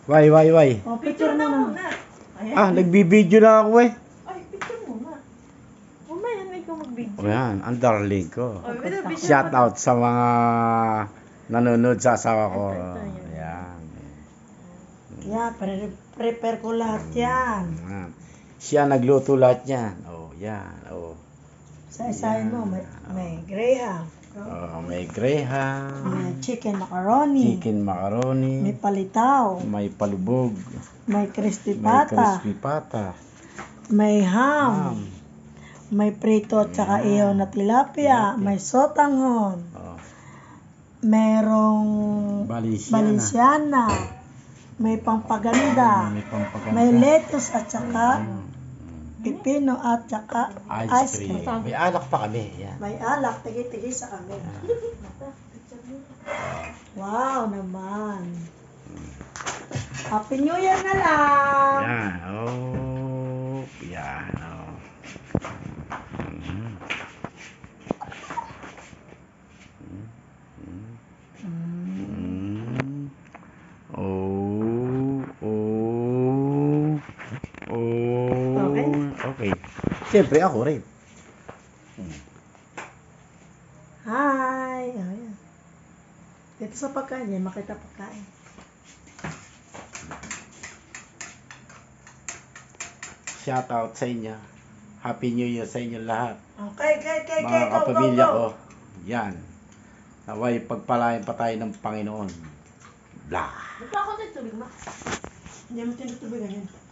Why? Oh, picture mo na. Ah, nagbibideo na ako eh. Ay, picture mo nga. Mamaya na ikaw mag-video. O yan, ang darling ko. Oh, video Shout out sa mga nanonood sa asawa ko. Ito, Yan. Yan, prepare ko lahat yan. Yan. Siya nagluto lahat yan. Oh, yan. Oh. Sa-isahin mo, may graham, May graham, may chicken macaroni, macaroni, may palitaw, may palubog, may crispy may pata, crispy pata, may ham, may prito at saka ihaw na tilapia, may sotanghon, merong Balenciana, may pampaganda, may lettuce at saka pipino at saka ice cream. May alak pa kami. Yan. May alak, tigi-tigi sa kami. Wow naman. Happy New Year na lang. Yan. Oh. Yan. Oh. Okay. Siyempre ako rin. Hi. Ayan. Dito sa pagkain, yan, makita pagkain. Shout out sa inyo. Happy New Year sa inyo lahat. Okay, Mga go, kapamilya go. ko. Yan. Naway pagpalain pa tayo ng Panginoon. Blah. Ba't pa ako nagtubig, ma? Hindi mo tinutubigan yan.